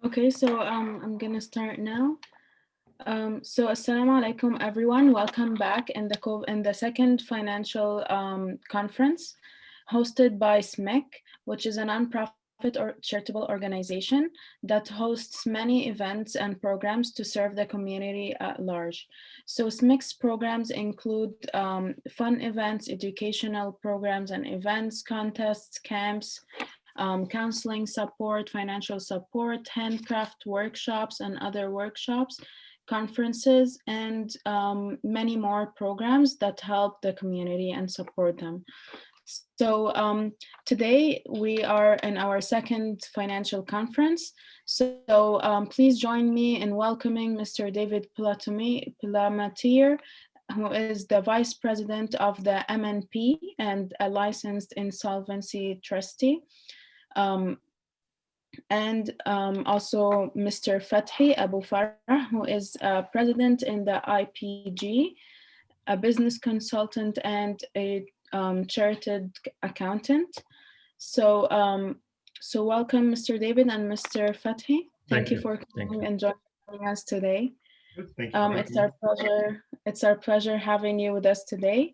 Okay, so I'm gonna start now. So Assalamu alaikum everyone. Welcome back in the second financial conference hosted by SMIC, which is a nonprofit or charitable organization that hosts many events and programs to serve the community at large. So SMIC's programs include fun events, educational programs and events, contests, camps, counseling support, financial support, handcraft workshops and other workshops, conferences, and many more programs that help the community and support them. So today we are in our second financial conference. So please join me in welcoming Mr. David Palmateer, who is the Vice President of the MNP and a licensed insolvency trustee. Also Mr. Fathi Abu Farah, who is president in the IPG, a business consultant and a chartered accountant. So, so welcome, Mr. David and Mr. Fathi. Thank you for coming and joining us today. It's our pleasure having you with us today.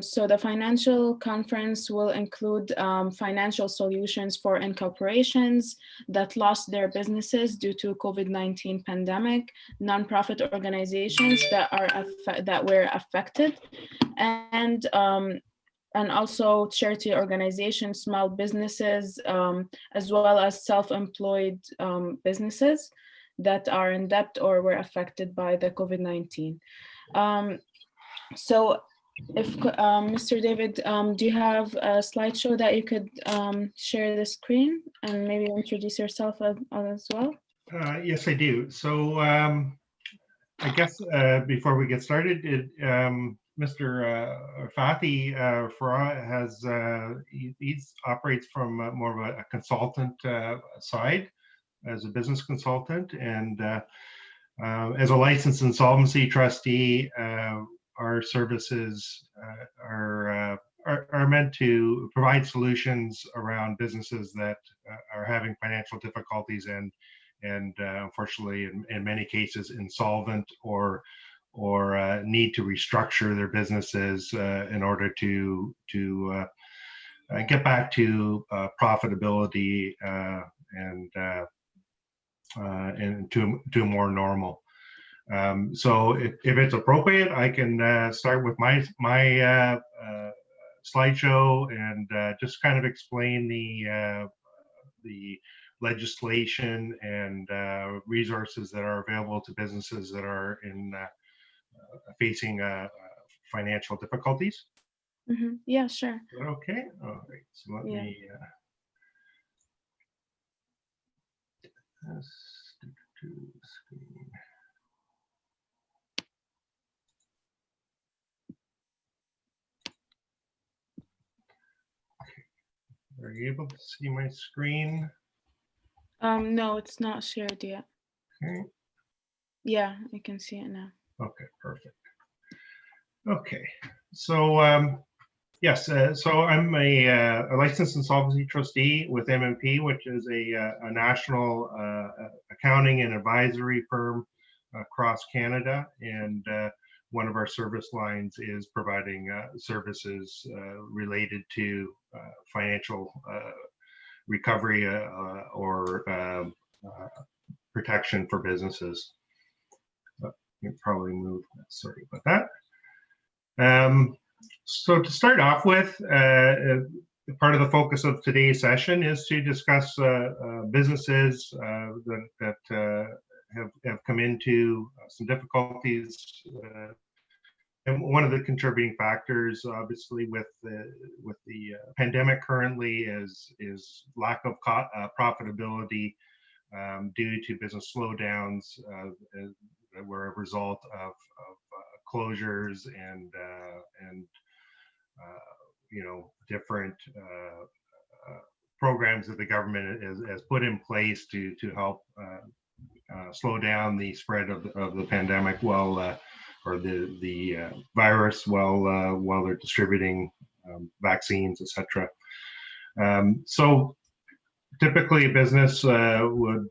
So the financial conference will include financial solutions for incorporations that lost their businesses due to COVID-19 pandemic, nonprofit organizations that were affected, and also charity organizations, small businesses, as well as self-employed businesses that are in debt or were affected by the COVID-19. So if Mr. David, do you have a slideshow that you could share the screen and maybe introduce yourself as well? Yes, I do. So I guess before we get started, Mr. Fathi Farah has, he operates from more of a consultant side as a business consultant, and as a licensed insolvency trustee, our services are meant to provide solutions around businesses that are having financial difficulties and unfortunately, in many cases, insolvent or need to restructure their businesses in order to get back to profitability and to more normal. So if it's appropriate, I can start with my slideshow and just kind of explain the legislation and resources that are available to businesses that are facing financial difficulties. Mm-hmm. Yeah, sure. Okay. All right. So let me. Screen. Are you able to see my screen? No, it's not shared yet. Okay. Yeah, I can see it now. Okay, perfect. Okay, so yes, so I'm a licensed insolvency trustee with MNP, which is a national accounting and advisory firm across Canada, and one of our service lines is providing services related to financial recovery or protection for businesses. You can probably move, sorry about that. So to start off with, part of the focus of today's session is to discuss businesses that have come into some difficulties. And one of the contributing factors, obviously, with the pandemic currently is lack of profitability due to business slowdowns that were a result of closures and you know, different programs that the government has put in place to help slow down the spread of the pandemic while or the virus while they're distributing vaccines, etc. So typically a business would,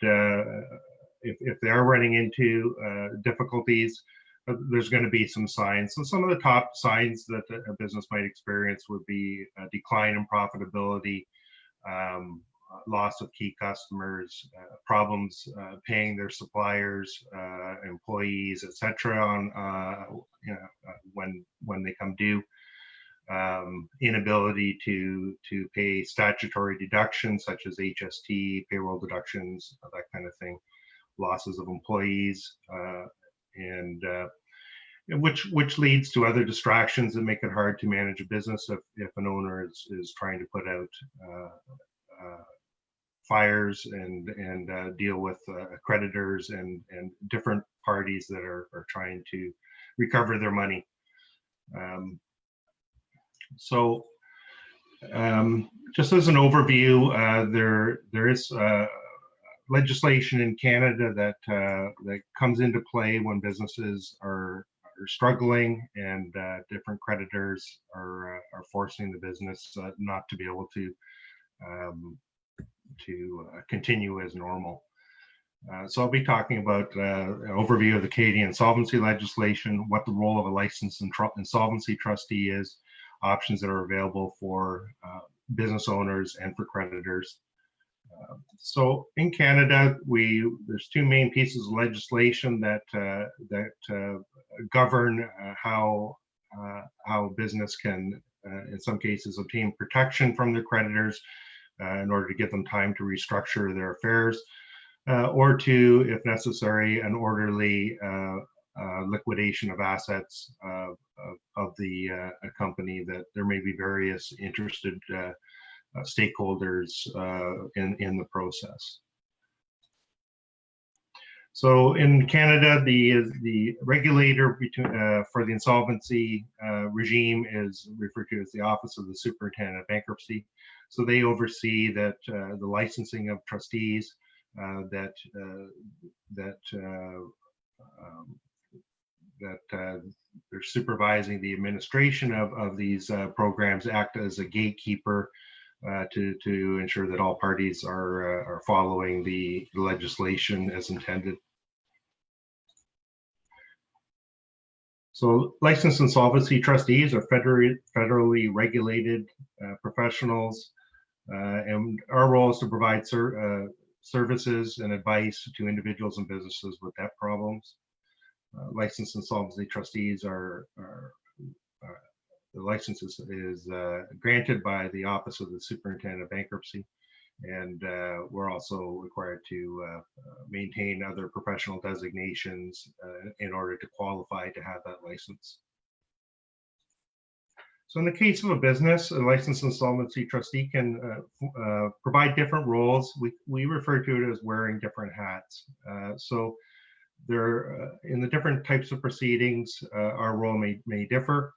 if they are running into difficulties, there's going to be some signs. So some of the top signs that a business might experience would be a decline in profitability, loss of key customers, problems paying their suppliers, employees, etc. on when they come due, inability to pay statutory deductions such as HST, payroll deductions, that kind of thing, losses of employees, and which leads to other distractions that make it hard to manage a business if an owner is trying to put out fires and deal with creditors and different parties that are trying to recover their money. So just as an overview, there is legislation in Canada that comes into play when businesses are struggling and different creditors are forcing the business not to be able to continue as normal. So I'll be talking about an overview of the Canadian insolvency legislation, what the role of a licensed insolvency trustee is, options that are available for business owners and for creditors. So in Canada, there's two main pieces of legislation that govern how business can, in some cases, obtain protection from their creditors in order to give them time to restructure their affairs, or to, if necessary, an orderly liquidation of assets of the company, that there may be various interested stakeholders in the process. So in Canada, the regulator for the insolvency regime is referred to as the Office of the Superintendent of Bankruptcy. So they oversee that the licensing of trustees, that they're supervising the administration of these programs, act as a gatekeeper to ensure that all parties are following the legislation as intended. So licensed insolvency trustees are federally regulated professionals, and our role is to provide services and advice to individuals and businesses with debt problems. Licensed insolvency trustees the license is granted by the Office of the Superintendent of Bankruptcy, and we're also required to maintain other professional designations in order to qualify to have that license. So in the case of a business, a licensed insolvency trustee can provide different roles. We refer to it as wearing different hats. So there, in the different types of proceedings, our role may differ.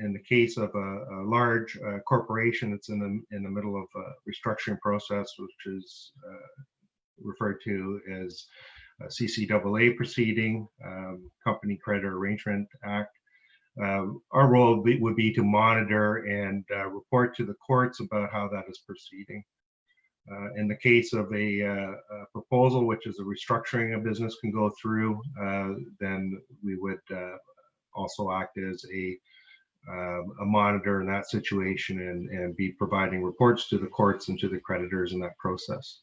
In the case of a large corporation that's in the middle of a restructuring process, which is referred to as a CCAA proceeding, Company Credit Arrangement Act, our role would be to monitor and report to the courts about how that is proceeding. In the case of a proposal, which is a restructuring a business can go through, then we would also act as a monitor in that situation and be providing reports to the courts and to the creditors in that process.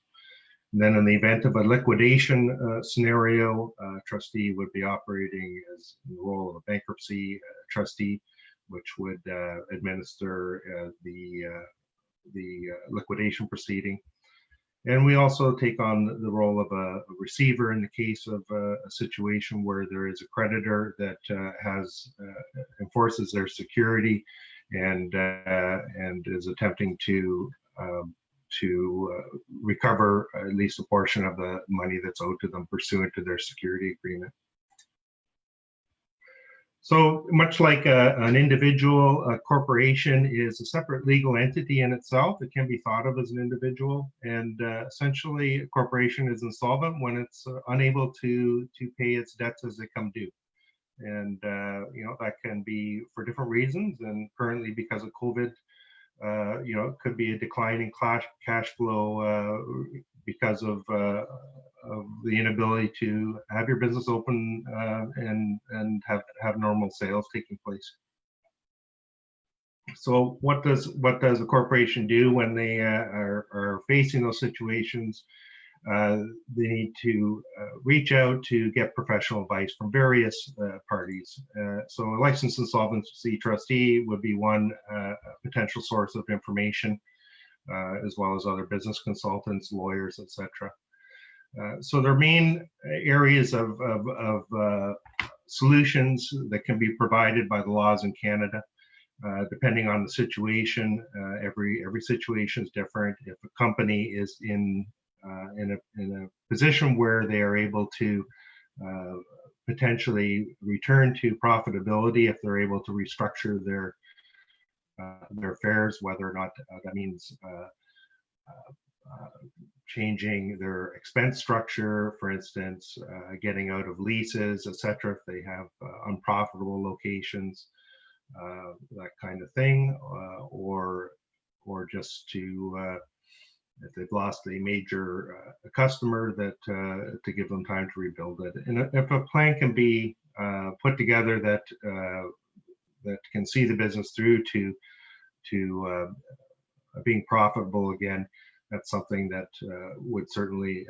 And then in the event of a liquidation scenario, a trustee would be operating as in the role of a bankruptcy trustee, which would administer the liquidation proceeding. And we also take on the role of a receiver in the case of a situation where there is a creditor that enforces their security and is attempting to recover at least a portion of the money that's owed to them pursuant to their security agreement. So much like an individual, a corporation is a separate legal entity in itself. It can be thought of as an individual, and essentially a corporation is insolvent when it's unable to pay its debts as they come due. And that can be for different reasons, and currently because of COVID, it could be a decline in cash flow because of the inability to have your business open and have normal sales taking place. So what does the corporation do when they are facing those situations? They need to reach out to get professional advice from various parties. So a licensed insolvency trustee would be one potential source of information, as well as other business consultants, lawyers, etc. So there are main areas of solutions that can be provided by the laws in Canada. Depending on the situation, every situation is different. If a company is in a position where they are able to potentially return to profitability, if they're able to restructure their affairs, whether or not that means changing their expense structure, for instance, getting out of leases, etc. If they have unprofitable locations, that kind of thing, or just to if they've lost a major customer, that to give them time to rebuild it. And if a plan can be put together that can see the business through to being profitable again, that's something that would certainly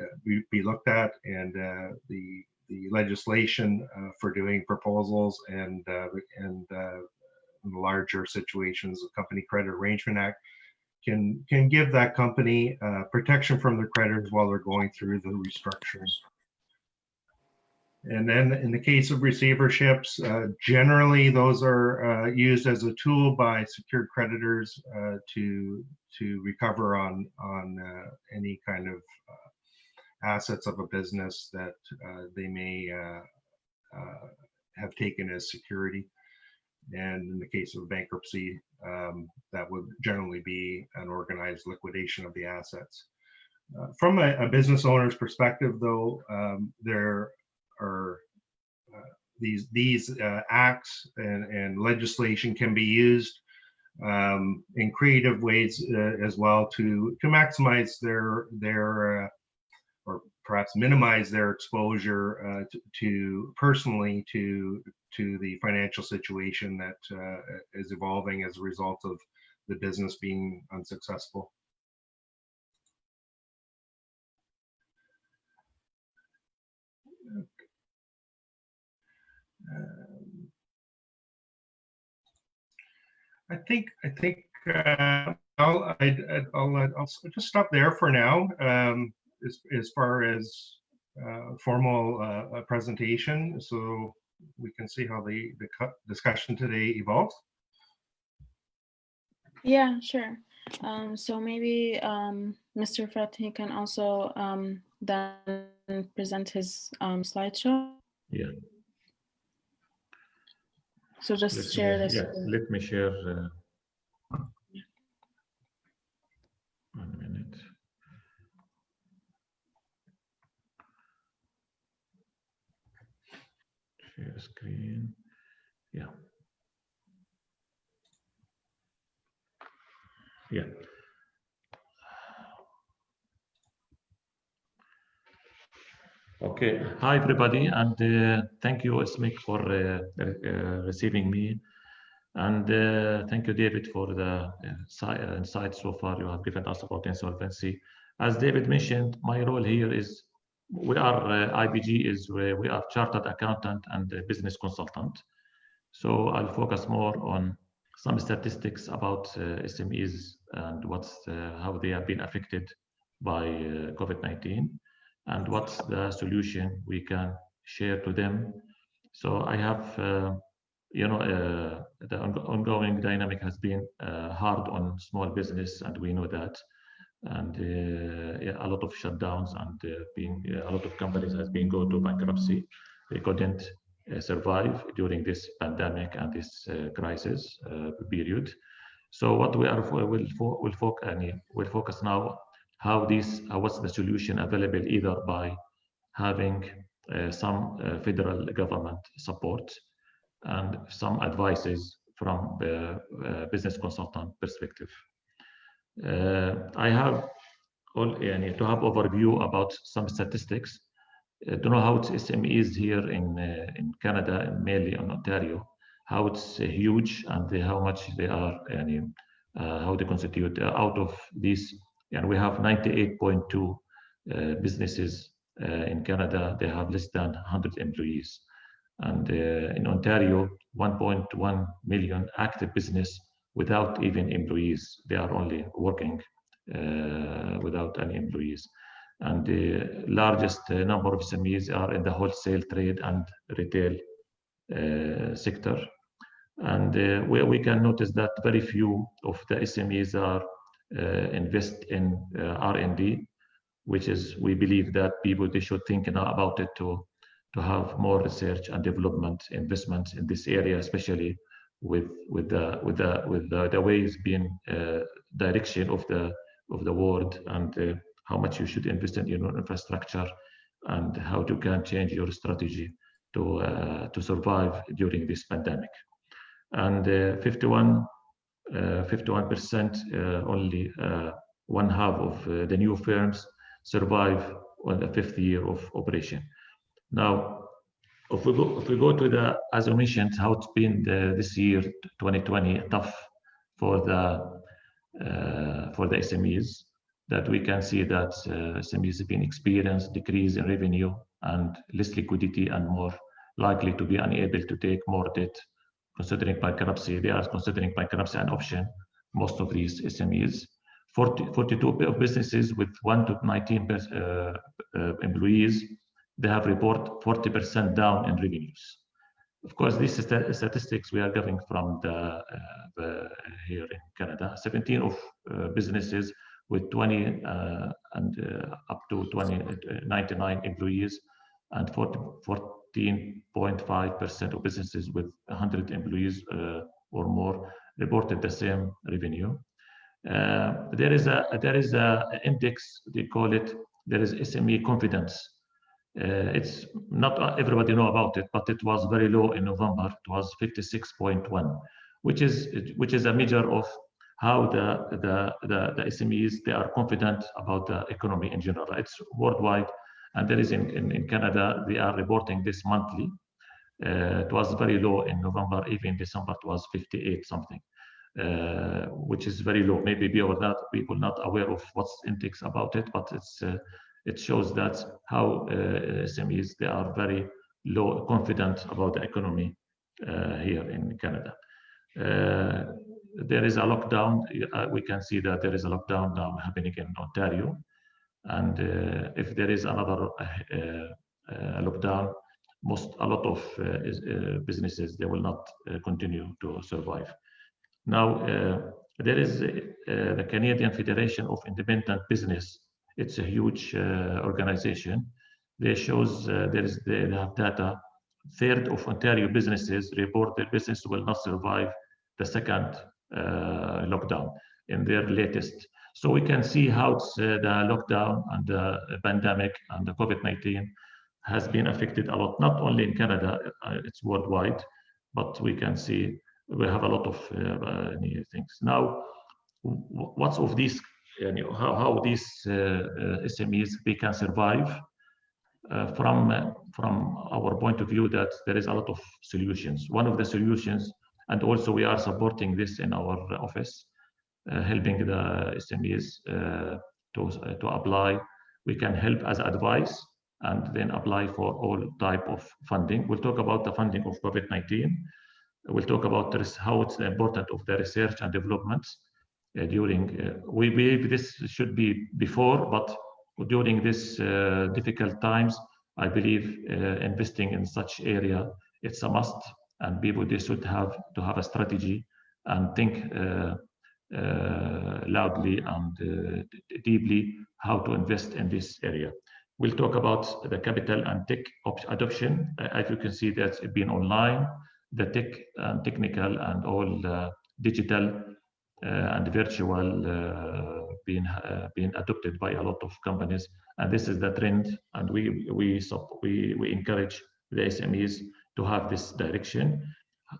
be looked at. And the legislation for doing proposals and larger situations, the Company Credit Arrangement Act can give that company protection from their creditors while they're going through the restructuring. And then in the case of receiverships, generally those are used as a tool by secured creditors to recover on any kind of assets of a business that they may have taken as security. And in the case of bankruptcy, that would generally be an organized liquidation of the assets. From a business owner's perspective, though, there are these acts and legislation can be used in creative ways as well to maximize their or perhaps minimize their exposure to personally to the financial situation that is evolving as a result of the business being unsuccessful. I think I'll just stop there for now. As far as formal presentation, so we can see how the discussion today evolves. Yeah, sure. So maybe Mr. Fathi can also then present his slideshow. Yeah. So just share this. Yeah, let me share. 1 minute. Share screen. Yeah. Yeah. Okay. Hi, everybody, and thank you, SMIC, for receiving me. And thank you, David, for the insights so far you have given us about insolvency. As David mentioned, my role here is we are IBG is we are chartered accountant and business consultant. So I'll focus more on some statistics about SMEs and how they have been affected by COVID-19 and what's the solution we can share to them. So I have, the ongoing dynamic has been hard on small business, and we know that. And a lot of shutdowns and a lot of companies has been go to bankruptcy. They couldn't survive during this pandemic and this crisis period. So what we are we'll focus now how what's the solution available, either by having some federal government support and some advices from the business consultant perspective. I have to have overview about some statistics. To know how it's SMEs here in Canada, mainly in Ontario, how it's huge and how much they are, how they constitute out of these. And we have 98.2 businesses in Canada. They have less than 100 employees. And in Ontario, 1.1 million active business without even employees. They are only working without any employees. And the largest number of SMEs are in the wholesale trade and retail sector. And where we can notice that very few of the SMEs are invest in R&D, which is, we believe that people, they should think about it to have more research and development investments in this area, especially with the way it's been direction of the world, and how much you should invest in your infrastructure, and how you can change your strategy to survive during this pandemic. And 51% only one half of the new firms survive on the 5th year of operation. Now, if we go to the, as I mentioned, how it's been this year, 2020, tough for the SMEs, that we can see that SMEs have been experienced decrease in revenue and less liquidity, and more likely to be unable to take more debt, considering bankruptcy. They are considering bankruptcy an option, most of these SMEs. 42 businesses with 1 to 19 employees, they have report 40% down in revenues. Of course, these statistics we are getting from here in Canada. 17 of businesses with 20 and up to 99 employees, and 14.5% of businesses with 100 employees or more reported the same revenue. There is a index, they call it, there is SME confidence. It's not everybody know about it, but it was very low in November. It was 56.1, which is a measure of how the SMEs, they are confident about the economy in general. It's worldwide, and there is in Canada, they are reporting this monthly. It was very low in November, even December it was 58 something, which is very low. Maybe people not aware of what's index about it, but it shows that how SMEs, they are very low confident about the economy here in Canada. There is a lockdown. We can see that there is a lockdown now happening in Ontario, and if there is another lockdown, a lot of businesses, they will not continue to survive. Now, there is the Canadian Federation of Independent Business. It's a huge organization. They shows they have data. Third of Ontario businesses report their business will not survive the second lockdown in their latest. So we can see how the lockdown and the pandemic and the COVID-19 has been affected a lot, not only in Canada, it's worldwide, but we can see we have a lot of new things. Now, what's of these, how these SMEs, they can survive? From our point of view, that there is a lot of solutions. One of the solutions, and also we are supporting this in our office, helping the SMEs to apply. We can help as advice and then apply for all type of funding. We'll talk about the funding of COVID-19. We'll talk about how it's important of the research and development during, we believe this should be before, but during this difficult times, I believe investing in such area, it's a must, and people, they should have to have a strategy and think loudly and deeply how to invest in this area. We'll talk about the capital and tech adoption. As you can see, that's been online, the tech and technical and all digital and virtual being adopted by a lot of companies, and this is the trend. And we encourage the SMEs to have this direction.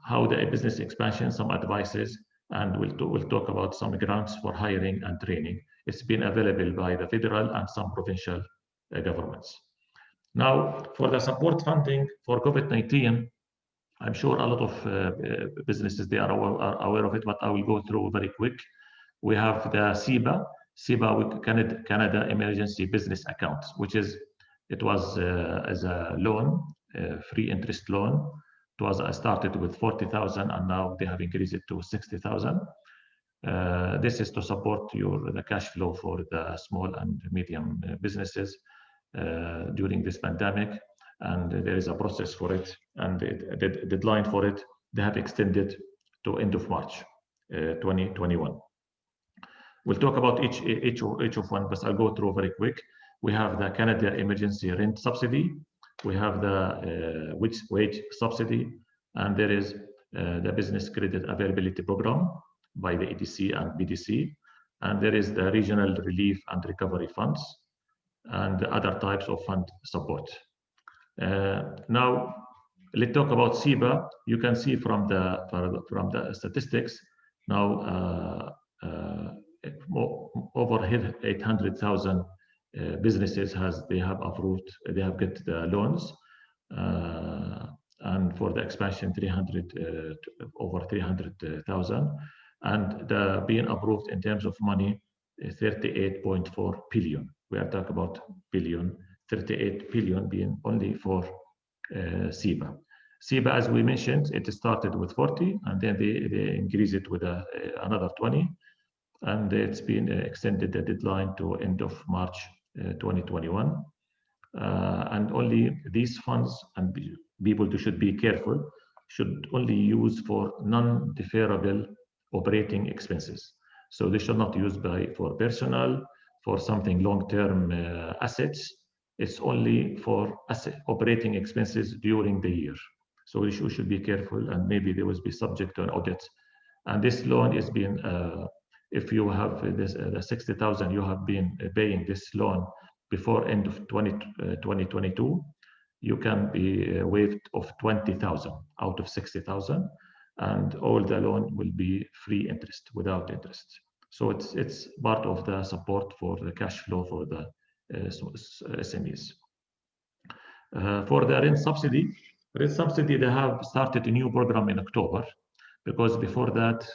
How the business expansion, some advices. And we'll talk about some grants for hiring and training. It's been available by the federal and some provincial governments. Now, for the support funding for COVID-19, I'm sure a lot of businesses, they are aware of it, but I will go through very quick. We have the SIBA Canada Emergency Business Account, which is, it was as a loan, free interest loan. It was started with 40,000 and now they have increased it to 60,000. This is to support the cash flow for the small and medium businesses during this pandemic. And there is a process for it, and the deadline for it, they have extended to end of March 2021. We'll talk about each of one, but I'll go through very quick. We have the Canada Emergency Rent Subsidy. We have the wage subsidy, and there is the Business Credit Availability Program by the EDC and BDC. And there is the Regional Relief and Recovery Funds and other types of fund support. Now, let's talk about SIBA. You can see from the statistics now, over 800,000 businesses they have approved, they have got the loans, and for the expansion, over 300,000, and the being approved in terms of money, 38.4 billion. We are talking about billion. 38 billion being only for SIBA. SIBA, as we mentioned, it started with 40, and then they increased it with another 20, and it's been extended the deadline to end of March 2021. And only these funds, and people should be careful, should only use for non-deferrable operating expenses. So they should not use for personal, for something long-term assets. It's only for operating expenses during the year. So we should be careful, and maybe they will be subject to an audit. And this loan is being, if you have this 60,000, you have been paying this loan before end of 2022, you can be waived of 20,000 out of 60,000, and all the loan will be free interest, without interest. So it's part of the support for the cash flow for the SMEs. For the rent subsidy, they have started a new program in October, because before that,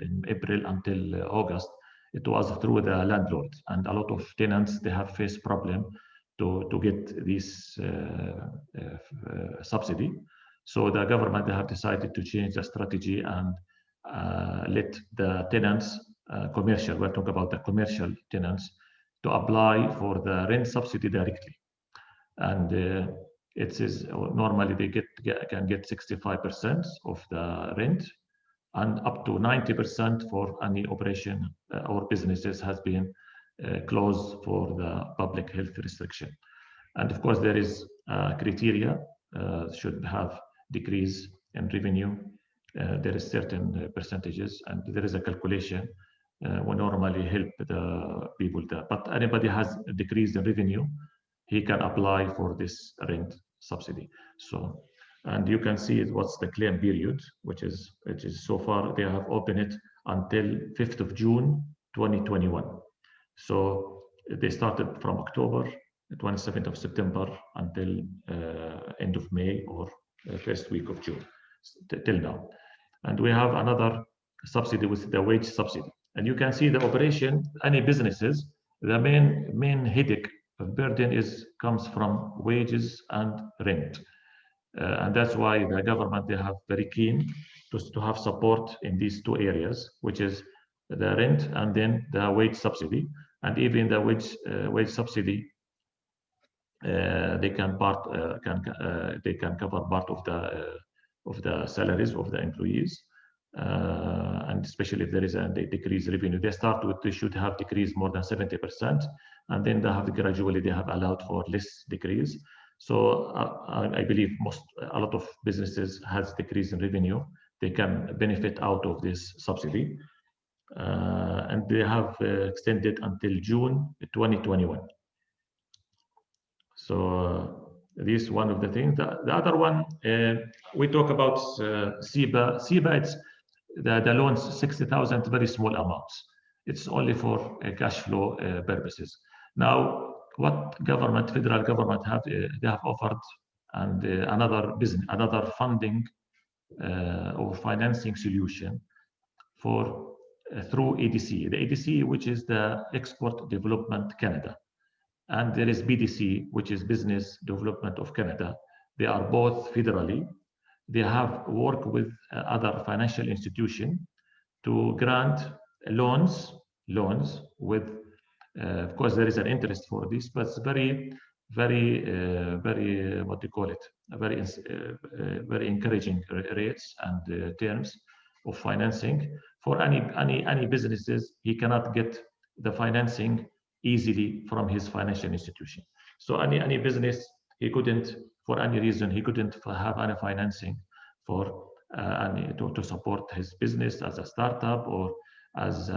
in April until August, it was through the landlord, and a lot of tenants, they have faced problem to get this subsidy. So the government, they have decided to change the strategy and let the tenants, commercial, we're talking about the commercial tenants, to apply for the rent subsidy directly. And it is normally they can get 65% of the rent, and up to 90% for any operation or businesses has been closed for the public health restriction. And of course, there is criteria, should have decrease in revenue. There is certain percentages, and there is a calculation. We normally help the people there, but anybody has a decrease in revenue, he can apply for this rent subsidy. So, and you can see what's the claim period, which is so far they have opened it until 5th of June 2021. So they started from October, 27th of September until end of May or first week of June till now. And we have another subsidy with the wage subsidy. And you can see the operation, any businesses, the main headache burden comes from wages and rent. And that's why the government, they have very keen to have support in these two areas, which is the rent and then the wage subsidy. And even the wage subsidy, they can cover part of the salaries of the employees. And especially if there is a decreased revenue, they should have decreased more than 70%, and then they have gradually allowed for less decrease. So I believe a lot of businesses has decrease in revenue. They can benefit out of this subsidy, and they have extended until June 2021. So this is one of the things. The other one, we talk about SIBA. SIBA, the loans 60,000, very small amounts. It's only for cash flow purposes. Now, what government, federal government they have offered, and another funding or financing solution for through ADC. The ADC, which is the Export Development Canada, and there is BDC, which is Business Development of Canada. They are both federally. They have worked with other financial institutions to grant loans with, of course, there is an interest for this, but it's very, what do you call it? Very encouraging rates and terms of financing for any businesses. He cannot get the financing easily from his financial institution. So any business, he couldn't, for any reason, he couldn't have any financing for to support his business as a startup or as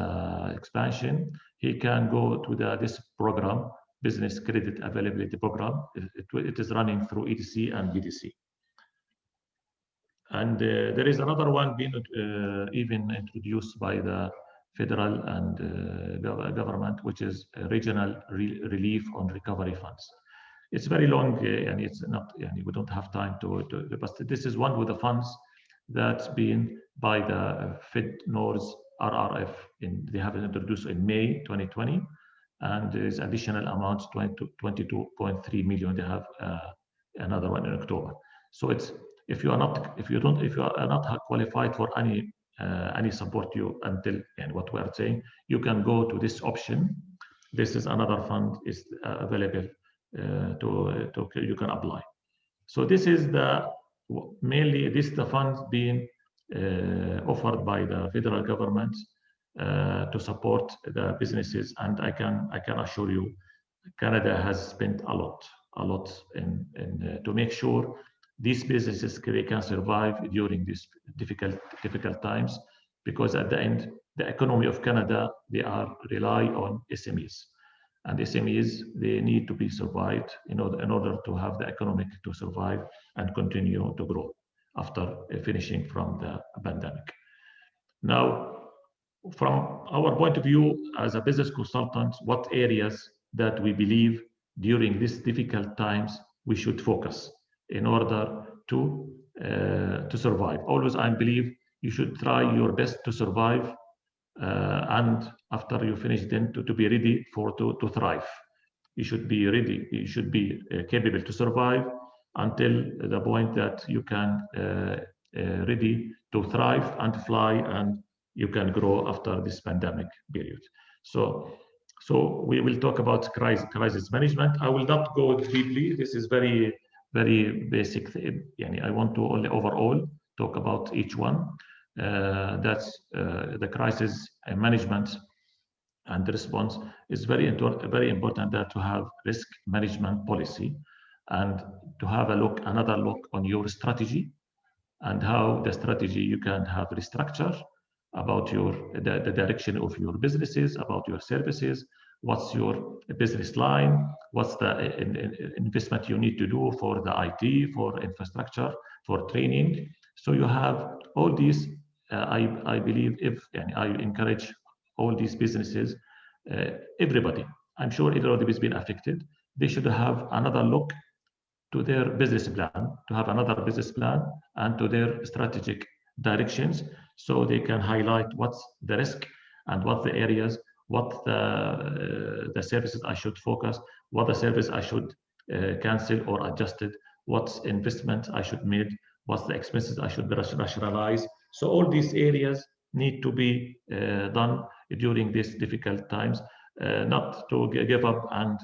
expansion. He can go to this program, Business Credit Availability Program. It is running through EDC and BDC. And there is another one being even introduced by the federal and government, which is Regional Relief on Recovery Funds. It's very long, and it's not, we don't have time but this is one with the funds that's been by the Fed North RRF. They have it introduced in May 2020, and there is additional amounts, 22.3 million. They have another one in October. So it's if you are not qualified for any support until, and what we are saying, you can go to this option. This is another fund is available you can apply. So this is mainly the funds being offered by the federal government to support the businesses, and I can assure you, Canada has spent a lot in to make sure these businesses can survive during these difficult times, because at the end, the economy of Canada, they rely on SMEs. And SMEs, they need to be survived in order to have the economic to survive and continue to grow after finishing from the pandemic. Now, from our point of view as a business consultant, what areas that we believe during these difficult times we should focus in order to survive? Always, I believe you should try your best to survive, and after you finish, then to be ready to thrive. You should be ready. You should be capable to survive until the point that you can ready to thrive and fly, and you can grow after this pandemic period. So we will talk about crisis management. I will not go deeply. This is very basic. I want to only overall talk about each one. That's the crisis management and the response is very important that to have risk management policy, and to have another look on your strategy, and how the strategy you can have restructure about the direction of your businesses, about your services, what's your business line, what's the investment you need to do for the IT, for infrastructure, for training. So you have all these. I believe I encourage all these businesses, everybody. I'm sure everybody has been affected. They should have another look to their business plan, and to their strategic directions, so they can highlight what's the risk and what the areas, what the services I should focus, what the service I should cancel or adjusted, what's investment I should make, what's the expenses I should rationalize. So all these areas need to be done during these difficult times, not to give up and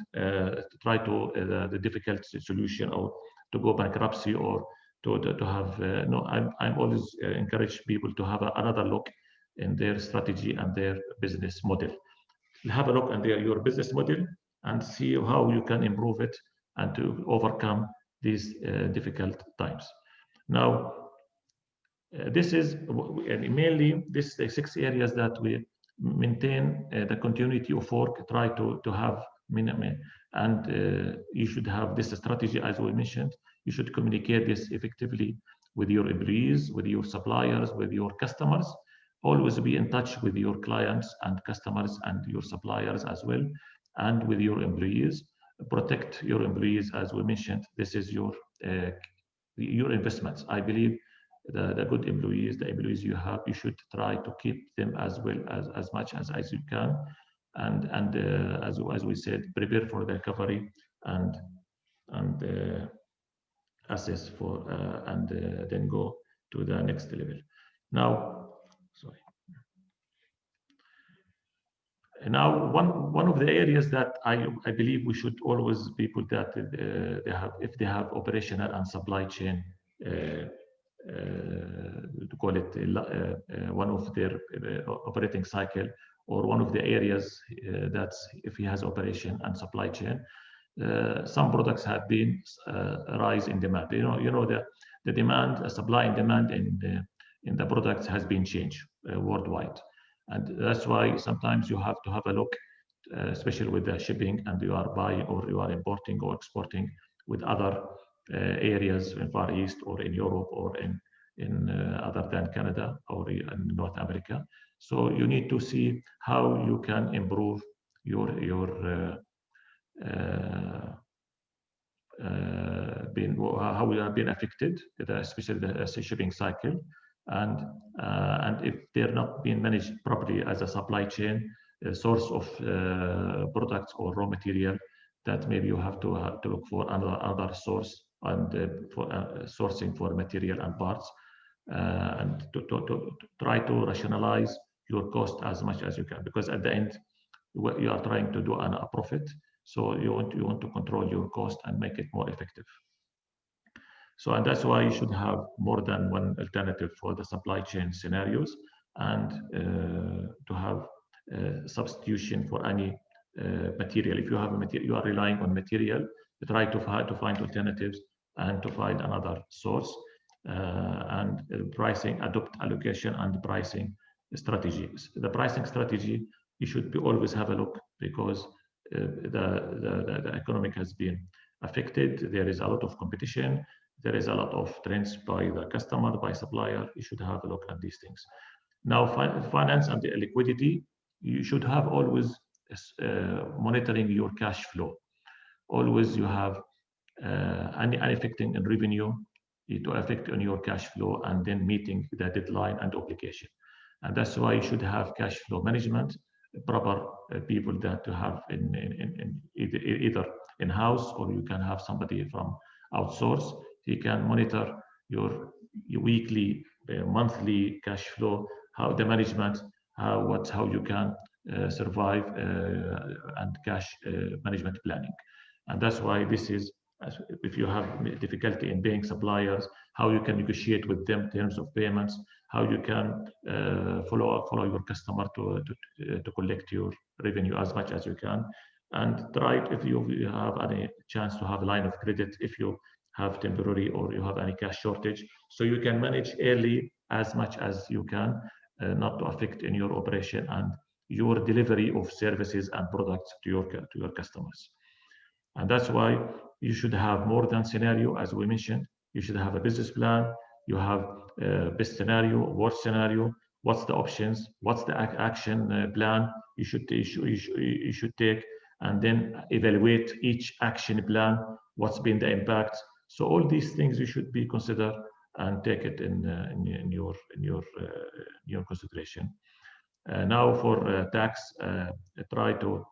try to the difficult solution, or to go bankruptcy, or to have no. I'm always encourage people to have another look in their strategy and their business model. Have a look at your business model and see how you can improve it and to overcome these difficult times. Now, this is mainly the 6 areas that we maintain the continuity of work, try to have minimum, and you should have this strategy, as we mentioned. You should communicate this effectively with your employees, with your suppliers, with your customers, always be in touch with your clients and customers and your suppliers as well, and with your employees. Protect your employees, as we mentioned. This is your investments. I believe the good employees, the employees you have, you should try to keep them as well as much as you can, and as we said, prepare for the recovery and assess for and then go to the next level. Now, sorry. Now, one of the areas that I believe we should always people that they have, if they have operational and supply chain, to call it one of their operating cycle, or one of the areas that's if he has operation and supply chain, some products have been rise in demand. You know the demand, supply and demand in the products has been changed worldwide. And that's why sometimes you have to have a look, especially with the shipping, and you are buying or you are importing or exporting with other areas in Far East or in Europe or in other than Canada or in North America. So you need to see how you can improve your how we have been affected, especially the shipping cycle. And if they're not being managed properly as a supply chain, a source of products or raw material, that maybe you have to look for another source and for sourcing for material and parts, and to try to rationalize your cost as much as you can, because at the end you are trying to do a profit, so you want to control your cost and make it more effective. So, and that's why you should have more than one alternative for the supply chain scenarios, and to have substitution for any material. If you have a material, you are relying on material, try to find alternatives and to find another source, and pricing, adopt allocation and pricing strategies. The pricing strategy, you should always have a look, because the economic has been affected. There is a lot of competition. There is a lot of trends by the customer, by supplier. You should have a look at these things. Now, finance and the liquidity, you should have always monitoring your cash flow. Always you have any affecting in revenue to affect on your cash flow, and then meeting the deadline and obligation. And that's why you should have cash flow management, proper people that you have in either in-house, or you can have somebody from outsource. He can monitor your weekly, monthly cash flow, how the management, how you can survive, and cash management planning. And that's why this is, if you have difficulty in paying suppliers, how you can negotiate with them in terms of payments, how you can follow your customer to collect your revenue as much as you can, and try, if you have any chance, to have a line of credit if you have temporary or you have any cash shortage, so you can manage early as much as you can, not to affect in your operation and your delivery of services and products to your customers. And that's why you should have more than scenario, as we mentioned. You should have a business plan. You have best scenario, worst scenario. What's the options? What's the action plan you should take, and then evaluate each action plan. What's been the impact? So all these things you should be consider and take it in your consideration. Now for tax, try to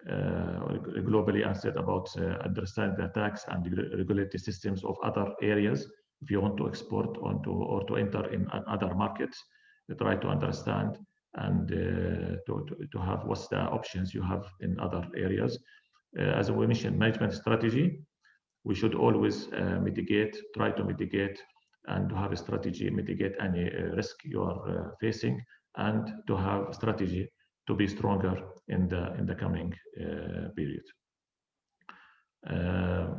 globally answered about understand the tax and regulatory systems of other areas. If you want to export onto or to enter in other markets, try to understand and to have what's the options you have in other areas. As we mentioned, management strategy, we should always try to mitigate, and to have a strategy, mitigate any risk you are facing, and to have a strategy to be stronger in the coming period.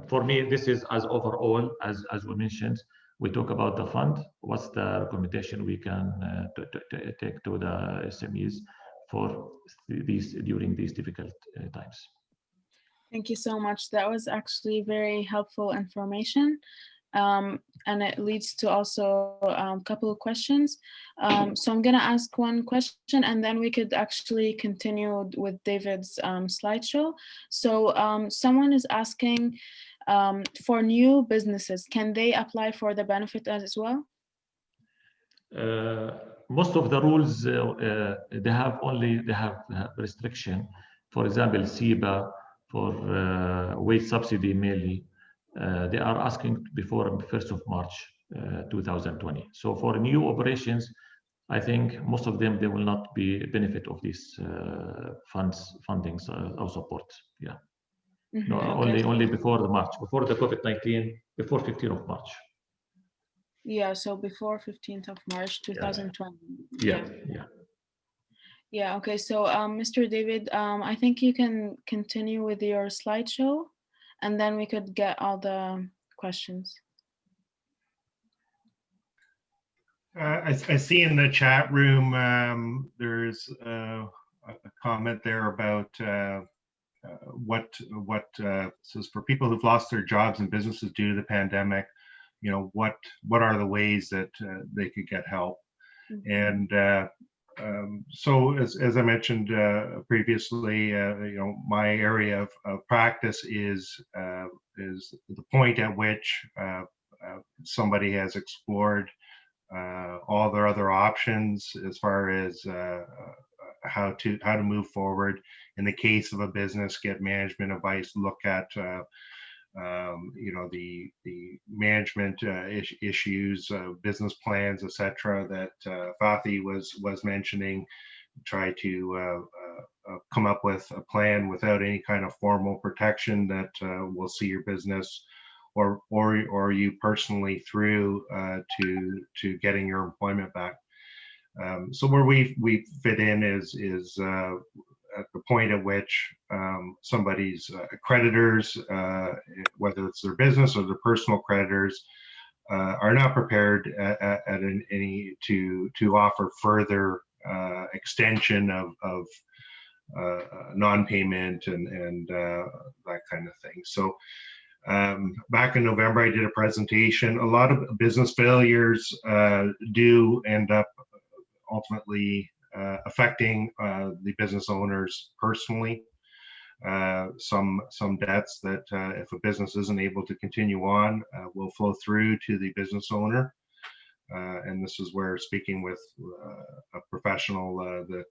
For me, this is as overall, as we mentioned, we talk about the fund. What's the recommendation we can take to the SMEs for during these difficult times? Thank you so much. That was actually very helpful information. And it leads to also a couple of questions. So I'm gonna ask one question and then we could actually continue with David's slideshow. So someone is asking for new businesses, can they apply for the benefit as well? Most of the rules, they have restriction. For example, SIBA for wage subsidy mainly, they are asking before 1st of March 2020. So for new operations, I think most of them, they will not be benefit of these fundings or support. Yeah. Mm-hmm, No, okay. only before the March, before the COVID-19, before 15th of March. Yeah, so before 15th of March 2020. Yeah. Okay, so Mr. David, I think you can continue with your slideshow and then we could get all the questions. I see in the chat room there's a comment there about what says for people who've lost their jobs and businesses due to the pandemic, you know, what are the ways that they could get help? Mm-hmm. And so as I mentioned previously, you know, my area of practice is the point at which somebody has explored all their other options as far as how to move forward. In the case of a business, get management advice, look at you know, the management issues, business plans, etc. that Fathi was mentioning. Try to come up with a plan without any kind of formal protection that will see your business or you personally through to getting your employment back. So where we fit in is at the point at which somebody's creditors, whether it's their business or their personal creditors, are not prepared at any to offer further extension of non-payment and that kind of thing. So back in November, I did a presentation. A lot of business failures do end up ultimately affecting the business owners personally. Some debts that if a business isn't able to continue on will flow through to the business owner. And this is where speaking with a professional that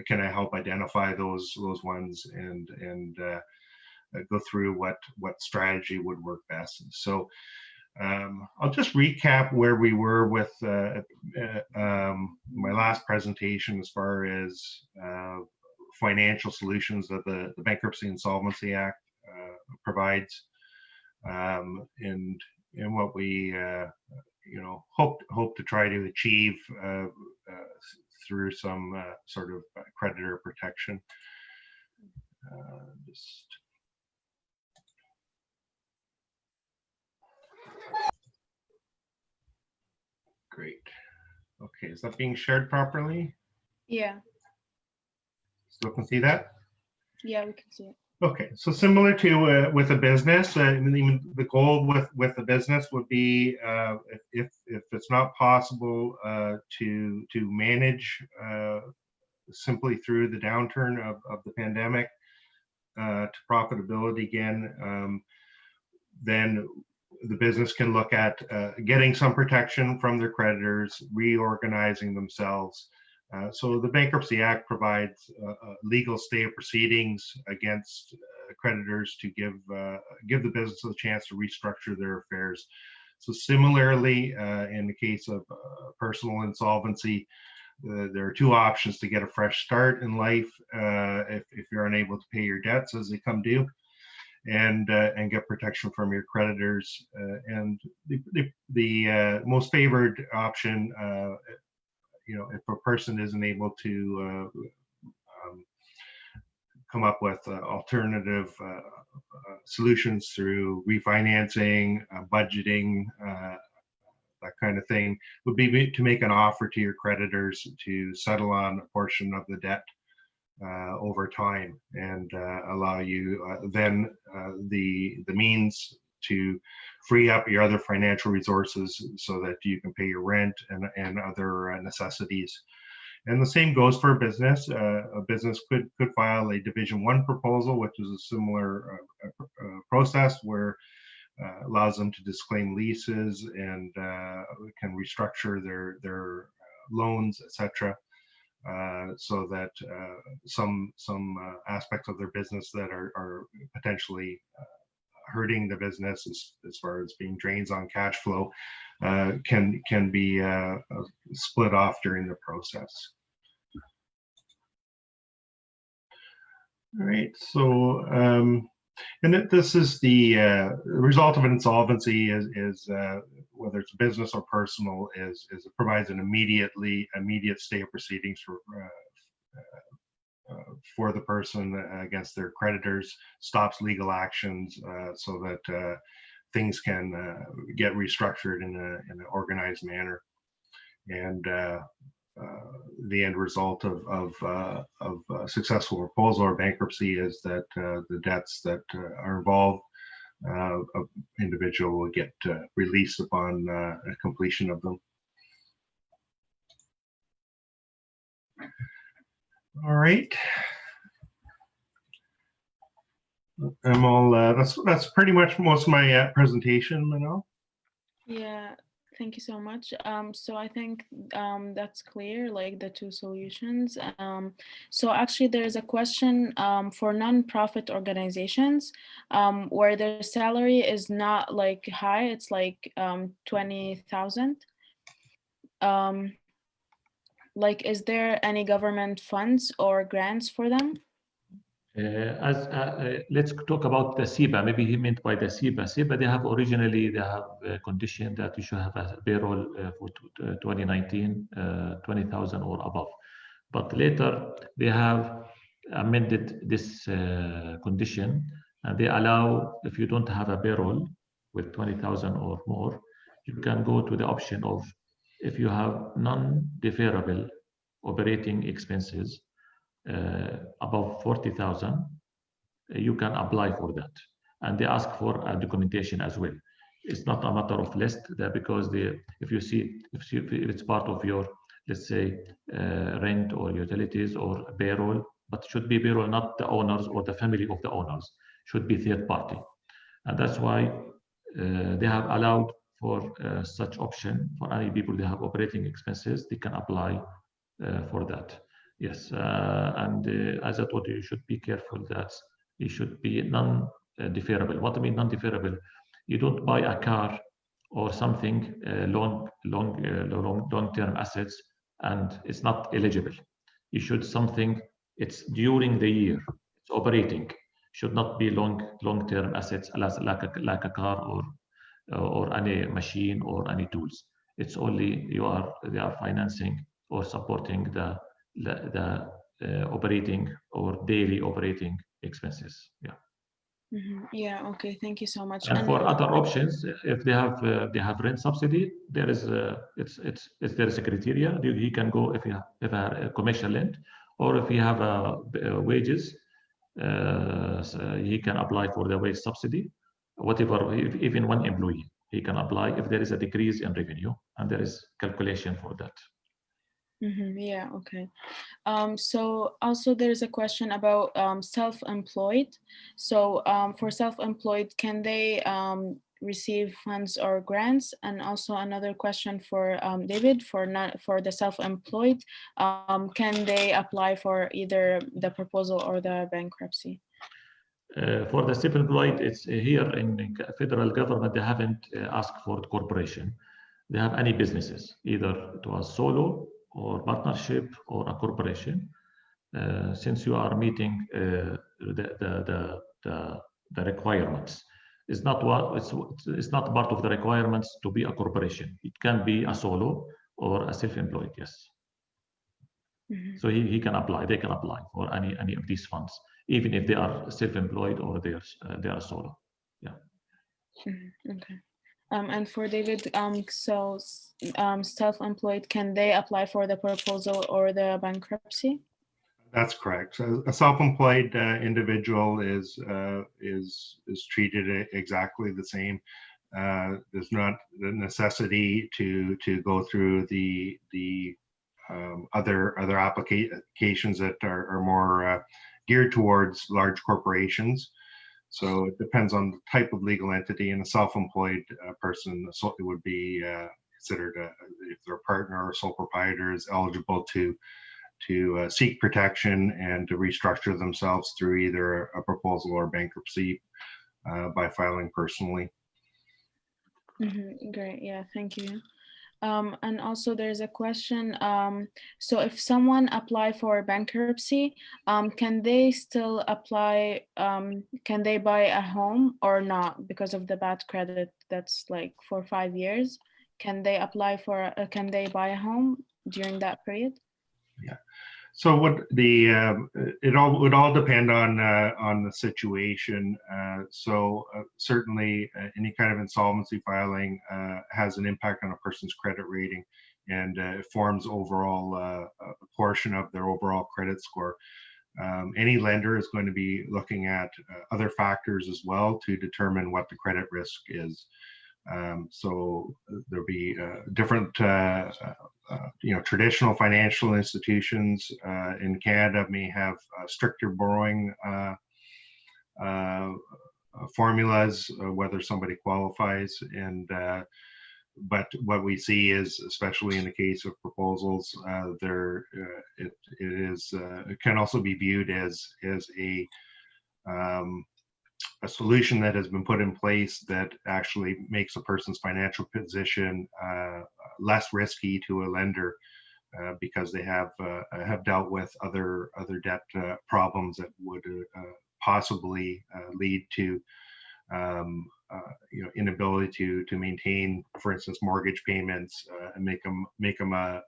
can help identify those ones and go through what strategy would work best. So I'll just recap where we were with my last presentation as far as financial solutions that the Bankruptcy Insolvency Act provides, and what we you know, hope to try to achieve through some sort of creditor protection. Just great. Okay, is that being shared properly? Yeah. Still can see that? Yeah, we can see it. Okay, so similar to with a business, even the goal with the business would be if it's not possible to manage simply through the downturn of the pandemic to profitability again, then the business can look at getting some protection from their creditors, reorganizing themselves. So the Bankruptcy Act provides a legal stay of proceedings against creditors to give the business a chance to restructure their affairs. So similarly, in the case of personal insolvency, there are two options to get a fresh start in life if you're unable to pay your debts as they come due, and get protection from your creditors. And the most favored option, you know, if a person isn't able to come up with alternative solutions through refinancing, budgeting, that kind of thing, would be to make an offer to your creditors to settle on a portion of the debt over time, and allow you then the means to free up your other financial resources so that you can pay your rent and other necessities. And the same goes for a business. A business could file a Division 1 proposal, which is a similar process where allows them to disclaim leases and can restructure their loans, etc. So that some aspects of their business that are potentially hurting the business as far as being drains on cash flow can be split off during the process. All right, so and this is the result of an insolvency is whether it's business or personal is it provides an immediate stay of proceedings for the person against their creditors, stops legal actions so that things can get restructured in an organized manner, and the end result of a successful proposal or bankruptcy is that the debts that are involved, an individual will get released upon completion of them. All right. I'm all. That's pretty much most of my presentation, Manal. Yeah, thank you so much. So I think that's clear, like the two solutions. So actually there's a question for non-profit organizations where their salary is not like high, it's like 20,000. Like, is there any government funds or grants for them? Let's talk about the SIBA. Maybe he meant by the SIBA. SIBA, they have a condition that you should have a payroll for 2019, 20,000 or above. But later they have amended this condition, and they allow, if you don't have a payroll with 20,000 or more, you can go to the option of, if you have non-deferrable operating expenses above 40,000, you can apply for that. And they ask for a documentation as well. It's not a matter of list there, because if it's part of your, let's say, rent or utilities or payroll, but should be payroll, not the owners or the family of the owners, should be third party. And that's why they have allowed for such option for any people they have operating expenses, they can apply for that. Yes, and as I told you, you should be careful that it should be non-deferrable. What I mean non-deferrable? You don't buy a car or something long-term assets and it's not eligible. You should something, it's during the year, it's operating. Should not be long-term assets like a car or any machine or any tools. It's only they are financing or supporting the operating or daily operating expenses. Yeah. Mm-hmm. Yeah. Okay. Thank you so much. And for other options, if they have rent subsidy, there is there is a criteria. He can go if you have a commercial rent, or if you have wages, so he can apply for the wage subsidy. Whatever, even one employee, he can apply if there is a decrease in revenue, and there is calculation for that. Mm-hmm. Yeah, okay. So also there's a question about self-employed. So for self-employed, can they receive funds or grants? And also another question for David, for the self-employed, can they apply for either the proposal or the bankruptcy? For the self-employed, it's here in the federal government, they haven't asked for corporation. They have any businesses, either it was solo or partnership or a corporation. Since you are meeting the requirements, it's not part of the requirements to be a corporation. It can be a solo or a self-employed. Yes. Mm-hmm. So he can apply. They can apply for any of these funds, even if they are self-employed or they are solo. Yeah. Mm-hmm. Okay. And for David, so self-employed, can they apply for the proposal or the bankruptcy? That's correct. So a self-employed individual is treated exactly the same. there's not the necessity to go through the other applications that are more geared towards large corporations. So it depends on the type of legal entity, and a self-employed person, so it would be considered, if they're a partner or sole proprietor, is eligible to seek protection and to restructure themselves through either a proposal or bankruptcy by filing personally. Great, yeah, thank you. And also there's a question, so if someone apply for bankruptcy, can they still apply, can they buy a home or not because of the bad credit that's like for 5 years? Can they apply for, can they buy a home during that period? Yeah. So what the it all would all depend on the situation. Certainly any kind of insolvency filing has an impact on a person's credit rating, and it forms overall a portion of their overall credit score. Any lender is going to be looking at other factors as well to determine what the credit risk is. So there'll be different, traditional financial institutions in Canada may have stricter borrowing formulas, whether somebody qualifies. And but what we see is, especially in the case of proposals, it can also be viewed as a solution that has been put in place that actually makes a person's financial position less risky to a lender because they have dealt with other debt problems that would possibly lead to inability to maintain, for instance, mortgage payments, and make them a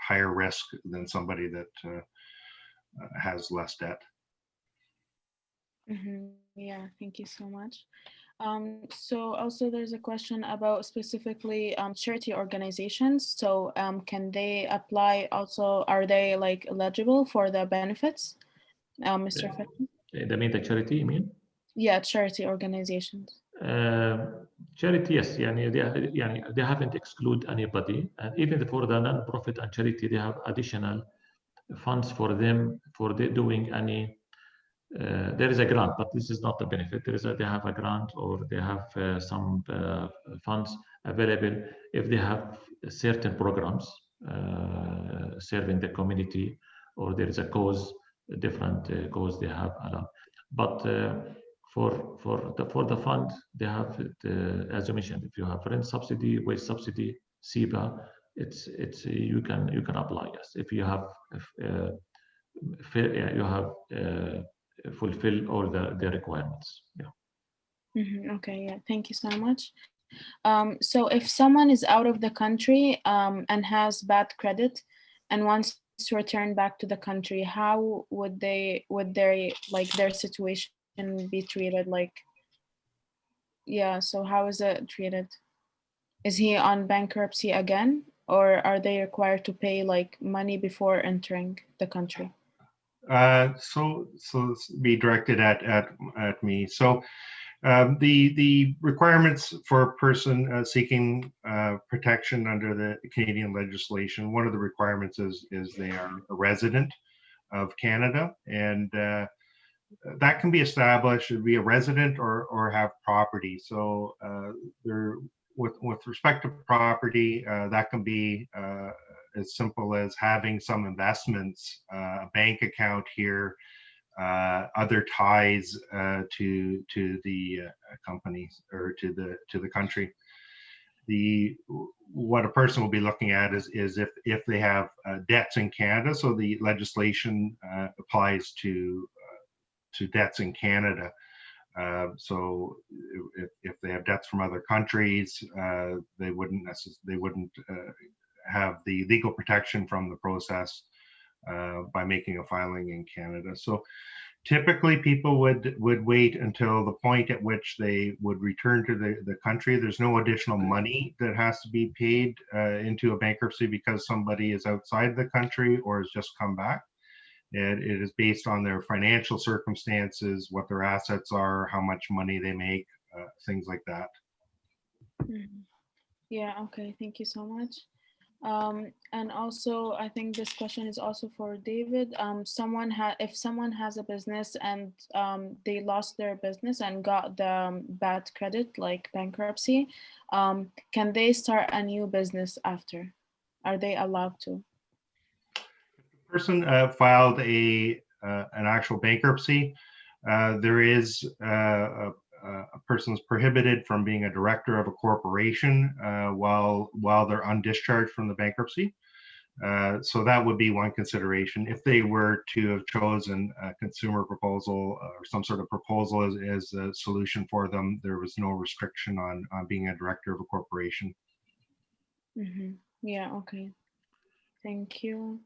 higher risk than somebody that has less debt. Yeah, thank you so much. So also there's a question about specifically charity organizations. So can they apply also? Are they like eligible for the benefits, Mr. Fathi? They mean the charity, you mean? Yeah, charity organizations. Charity, yes. They haven't excluded anybody, and even for the non-profit and charity, they have additional funds for them for doing any. There is a grant, but this is not the benefit. They have a grant, or they have some funds available if they have certain programs serving the community, or there is a cause, a different cause they have allowed. But for the fund, they have, as you mentioned, if you have rent subsidy, wage subsidy, SIBA, you can apply. Yes, if you have fulfill all the requirements. Yeah. Okay, yeah, thank you so much. So if someone is out of the country and has bad credit and wants to return back to the country, how would their situation be treated? Like, yeah, so how is it treated? Is he on bankruptcy again, or are they required to pay like money before entering the country? So be directed at me. So the requirements for a person seeking protection under the Canadian legislation, one of the requirements is they are a resident of Canada, and that can be established to be a resident or have property. So with respect to property, that can be as simple as having some investments, a bank account here, other ties to the company or to the country. What a person will be looking at is if they have debts in Canada. So the legislation applies to debts in Canada. So if they have debts from other countries, they wouldn't have the legal protection from the process by making a filing in Canada. So typically people would wait until the point at which they would return to the country. There's no additional money that has to be paid into a bankruptcy because somebody is outside the country or has just come back. And it is based on their financial circumstances, what their assets are, how much money they make, things like that. Yeah, okay, thank you so much. And also, I think this question is also for David. If someone has a business and they lost their business and got the bad credit, like bankruptcy, can they start a new business after? Are they allowed to? The person filed an actual bankruptcy. There is a person's prohibited from being a director of a corporation while they're undischarged from the bankruptcy. So that would be one consideration. If they were to have chosen a consumer proposal or some sort of proposal as a solution for them, there was no restriction on being a director of a corporation. Yeah, okay. Thank you.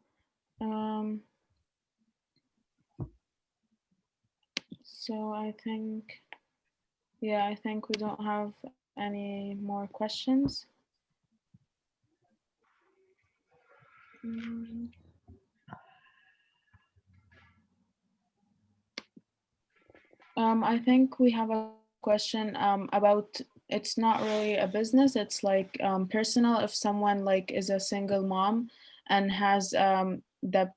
So I think we don't have any more questions. I think we have a question about, it's not really a business, it's like personal. If someone like is a single mom and has debt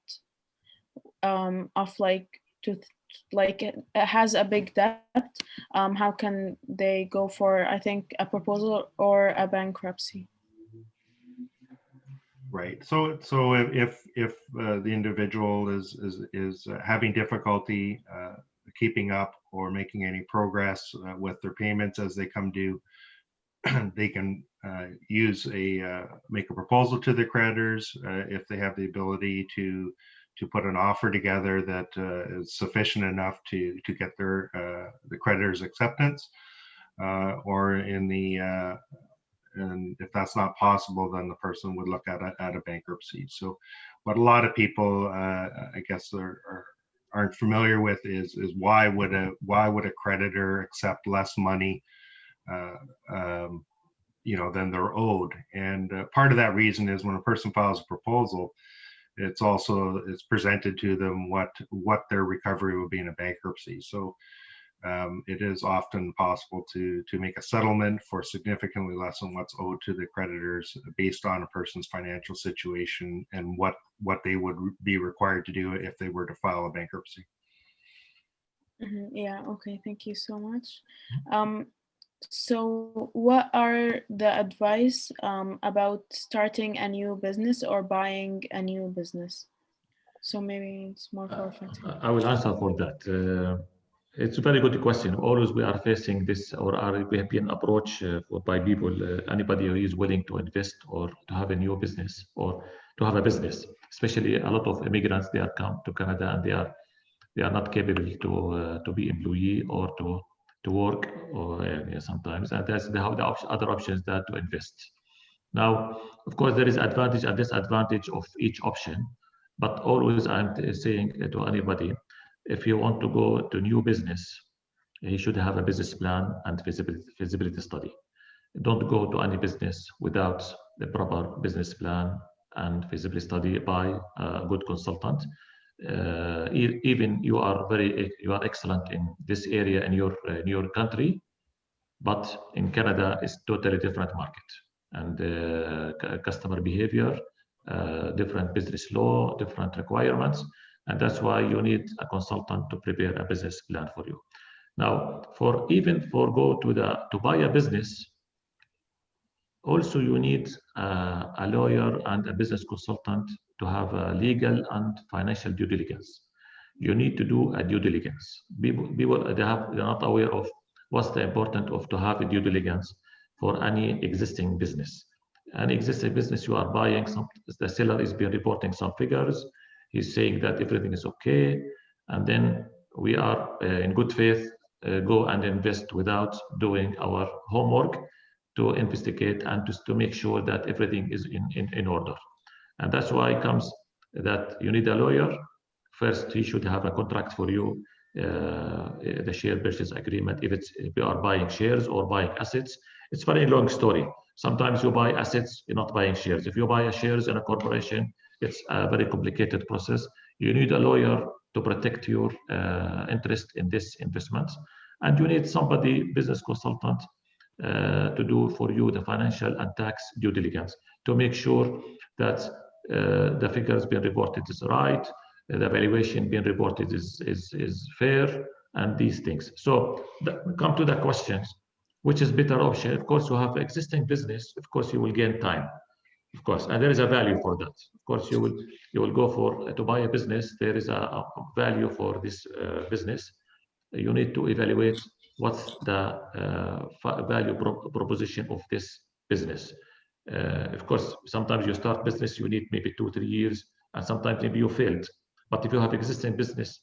of it has a big debt, how can they go for, I think, a proposal or a bankruptcy? Right. So if the individual is having difficulty keeping up or making any progress with their payments as they come due, they can make a proposal to the creditors if they have the ability to put an offer together that is sufficient enough to get the creditors' acceptance, or and if that's not possible, then the person would look at a bankruptcy. So what a lot of people I guess aren't familiar with is why would a creditor accept less money than they're owed? And part of that reason is when a person files a proposal, it's presented to them what their recovery would be in a bankruptcy. So it is often possible to make a settlement for significantly less than what's owed to the creditors based on a person's financial situation and what they would be required to do if they were to file a bankruptcy. Yeah, okay, thank you so much. So what are the advice about starting a new business or buying a new business? So maybe it's more for Fathi. I will answer for that. It's a very good question. Always we are facing this, we have been approached by people, anybody who is willing to invest or to have a new business or to have a business. Especially a lot of immigrants, they are come to Canada and they are not capable to be employee or to work or sometimes, and that's they have the other options that to invest. Now, of course, there is advantage and disadvantage of each option, but always I'm saying to anybody, if you want to go to new business, you should have a business plan and feasibility study. Don't go to any business without the proper business plan and feasibility study by a good consultant. Even you are excellent in this area in your country, but in Canada it's totally different market and customer behavior, different business law, different requirements. And that's why you need a consultant to prepare a business plan for you. Now, to buy a business, also you need a lawyer and a business consultant to have a legal and financial due diligence. You need to do a due diligence. People they're not aware of what's the importance of to have a due diligence for any existing business. An existing business you are buying, the seller is been reporting some figures. He's saying that everything is okay, and then we are in good faith go and invest without doing our homework to investigate and to make sure that everything is in order. And that's why it comes that you need a lawyer. First, he should have a contract for you, the share purchase agreement. If you are buying shares or buying assets, it's a very long story. Sometimes you buy assets, you're not buying shares. If you buy shares in a corporation, it's a very complicated process. You need a lawyer to protect your interest in this investment. And you need somebody, business consultant, to do for you the financial and tax due diligence to make sure that the figures being reported is right, the valuation being reported is fair, and these things. So come to the questions, which is better option? Of course, you have existing business. Of course, you will gain time. Of course, and there is a value for that. Of course, you will go for to buy a business. There is a value for this business. You need to evaluate what's the value proposition of this business. Of course, sometimes you start business, you need maybe 2-3 years, and sometimes maybe you failed. But if you have existing business,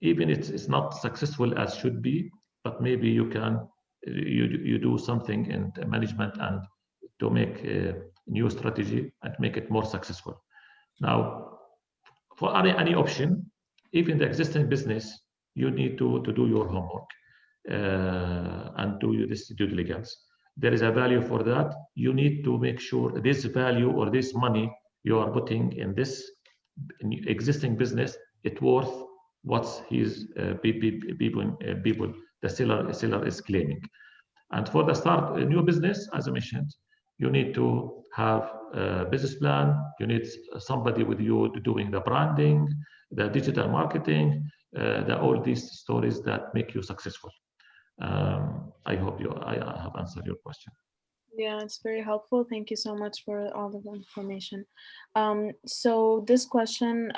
even it's not successful as should be, but maybe you can you do something in management and to make a new strategy and make it more successful. Now, for any option, even the existing business, you need to do your homework and do this due diligence. There is a value for that. You need to make sure this value or this money you are putting in this existing business, it's worth what his people, the seller is claiming. And for the start a new business, as I mentioned, you need to have a business plan. You need somebody with you doing the branding, the digital marketing, all these stories that make you successful. I hope I have answered your question. Yeah, it's very helpful. Thank you so much for all of the information. So this question,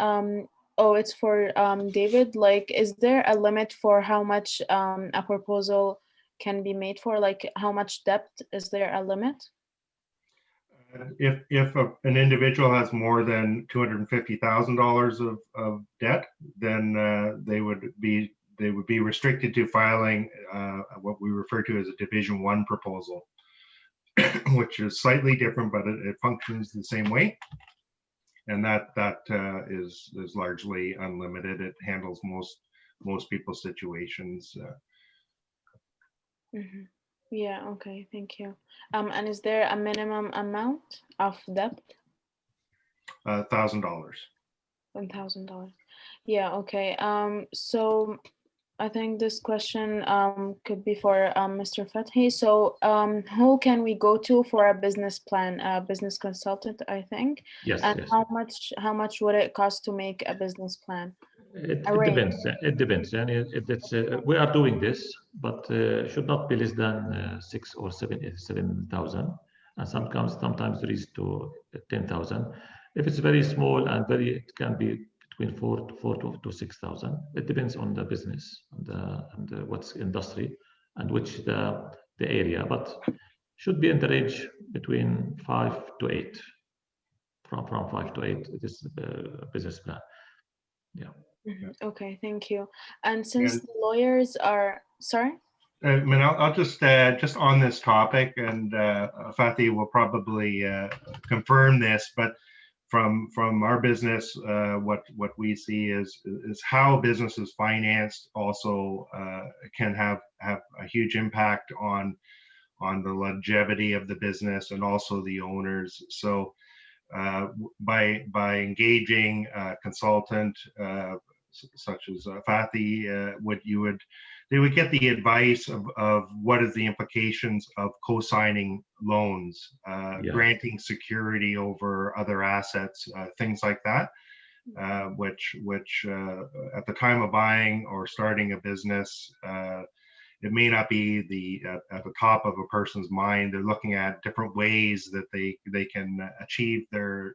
it's for David. Like, is there a limit for how much a proposal can be made for? Like, how much debt? Is there a limit? If an individual has more than $250,000 of debt, then they would be restricted to filing what we refer to as a Division 1 proposal, which is slightly different, but it functions the same way. And that is largely unlimited. It handles most people's situations. Mm-hmm. Yeah, okay, thank you. And is there a minimum amount of debt? $1,000. $1,000. Yeah, okay. So I think this question could be for Mr. Fathi. So who can we go to for a business plan? A business consultant, I think. Yes. And yes. how much would it cost to make a business plan? It depends. It depends. And we are doing this, but should not be less than 6 or 7,000, and sometimes reach to 10,000. If it's very small and it can be between 4 to 6,000. It depends on the business and what's industry and which the area, but should be in the range between 5 to 8. From 5 to 8, this business plan. Yeah. Mm-hmm. Okay, thank you. And since the lawyers are sorry. I'll just on this topic, and Fathi will probably confirm this, but from our business, what we see is how business is financed also can have a huge impact on the longevity of the business and also the owners. So by engaging a consultant such as Fathi, they would get the advice of what is the implications of co-signing loans, granting security over other assets, things like that, which at the time of buying or starting a business, it may not be at the top of a person's mind. They're looking at different ways that they can achieve their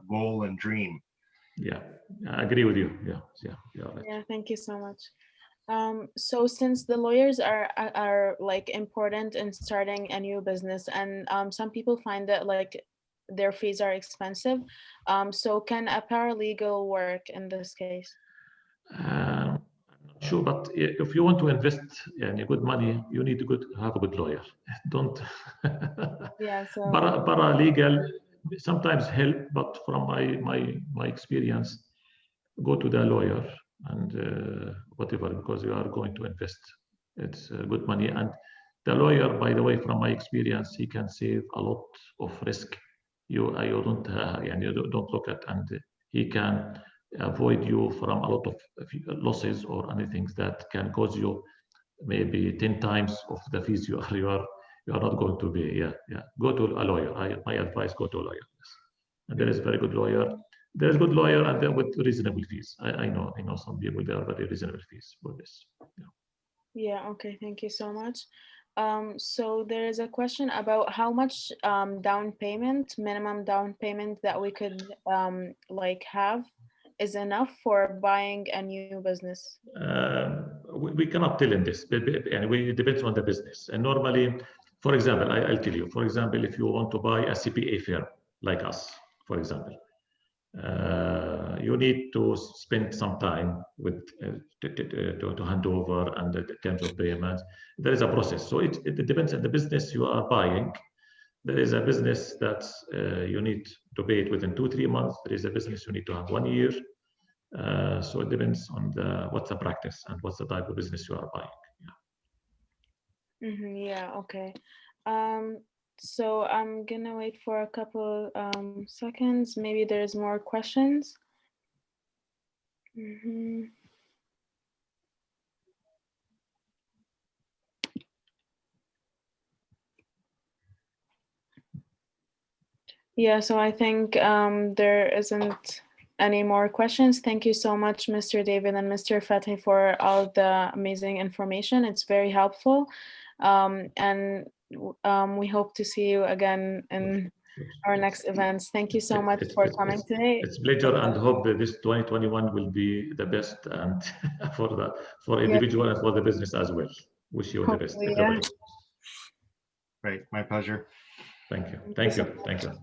goal and dream. Yeah, I agree with you. Yeah. Right. Yeah, thank you so much. So since the lawyers are like important in starting a new business, and some people find that like their fees are expensive, so can a paralegal work in this case? I'm not sure, but if you want to invest good money, you need to have a good lawyer. Don't. Yeah. So paralegal sometimes help, but from my experience, go to the lawyer and whatever, because you are going to invest. It's good money, and the lawyer, by the way, from my experience, he can save a lot of risk. You don't look at, and he can avoid you from a lot of losses or anything that can cause you maybe 10 times of the fees you are not going to pay. Yeah. Go to a lawyer. My advice: go to a lawyer. Yes. And there is very good lawyer. There is good lawyer, and then with reasonable fees. I know some people, they are very reasonable fees for this. Yeah. Okay. Thank you so much. So there is a question about how much minimum down payment that we could like have is enough for buying a new business. We cannot tell in this, and it depends on the business. And normally, for example, I'll tell you. For example, if you want to buy a CPA firm like us, for example, you need to spend some time with to hand over and the terms of payment. There is a process, so it depends on the business you are buying. There is a business that you need to pay it within 2-3 months. There is a business you need to have 1 year. So it depends on what's the practice and what's the type of business you are buying. Yeah. Okay. So I'm gonna wait for a couple seconds. Maybe there's more questions. Yeah, so I think there isn't any more questions. Thank you so much, Mr. David and Mr. Fathi, for all the amazing information. It's very helpful. And we hope to see you again in our next events. Thank you so much for coming today. It's a pleasure, and hope that this 2021 will be the best, and for individual and for the business as well. Wish you the best, everybody. Great, my pleasure. Thank you.